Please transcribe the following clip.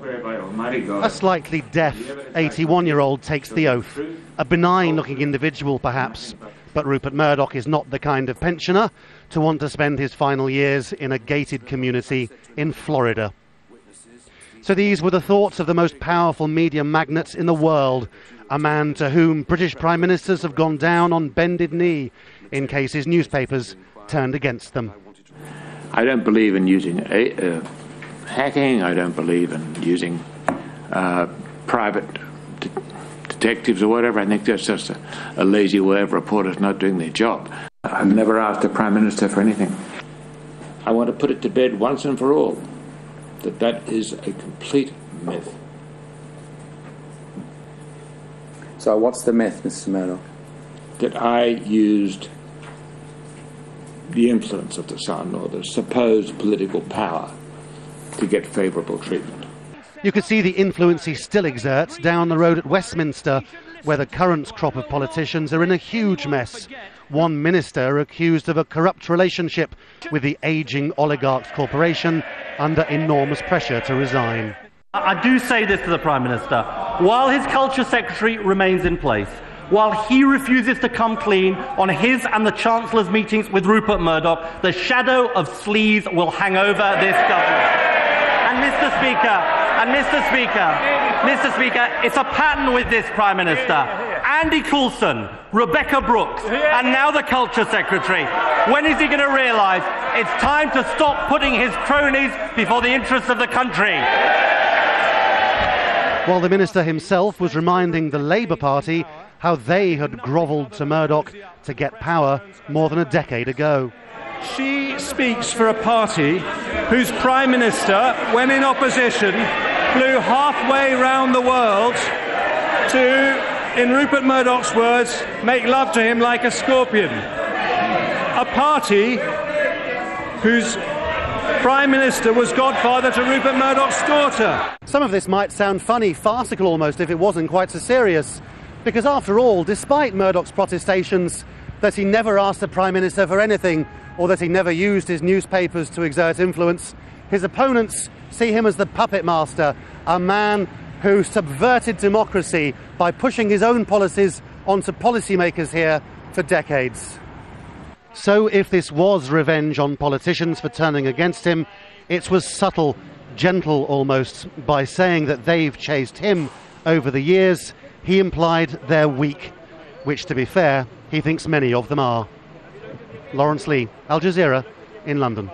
A slightly deaf 81-year-old takes the oath. A benign-looking individual, perhaps, but Rupert Murdoch is not the kind of pensioner to want to spend his final years in a gated community in Florida. So these were the thoughts of the most powerful media magnates in the world, a man to whom British Prime Ministers have gone down on bended knee in case his newspapers turned against them. I don't believe in using hacking. I don't believe in using private detectives or whatever. I think that's just a lazy way of reporters not doing their job. I've never asked the Prime Minister for anything. I want to put it to bed once and for all that that is a complete myth. So what's the myth, Mr. Murdoch? That I used the influence of the Sun or the supposed political power to get favourable treatment. You could see the influence he still exerts down the road at Westminster, where the current crop of politicians are in a huge mess. One minister accused of a corrupt relationship with the ageing oligarchs corporation, under enormous pressure to resign. I do say this to the Prime Minister. While his Culture Secretary remains in place, while he refuses to come clean on his and the Chancellor's meetings with Rupert Murdoch, the shadow of sleaze will hang over this government. And Mr. Speaker, it's a pattern with this Prime Minister. Andy Coulson, Rebecca Brooks, and now the Culture Secretary. When is he going to realise it's time to stop putting his cronies before the interests of the country? While the minister himself was reminding the Labour Party how they had grovelled to Murdoch to get power more than a decade ago. She speaks for a party whose Prime Minister, when in opposition, flew halfway round the world to, in Rupert Murdoch's words, make love to him like a scorpion. A party whose Prime Minister was godfather to Rupert Murdoch's daughter. Some of this might sound funny, farcical almost, if it wasn't quite so serious. Because after all, despite Murdoch's protestations that he never asked the Prime Minister for anything, or that he never used his newspapers to exert influence, his opponents see him as the puppet master, a man who subverted democracy by pushing his own policies onto policymakers here for decades. So if this was revenge on politicians for turning against him, it was subtle, gentle almost. By saying that they've chased him over the years, he implied they're weak, which, to be fair, he thinks many of them are. Laurence Lee, Al Jazeera, in London.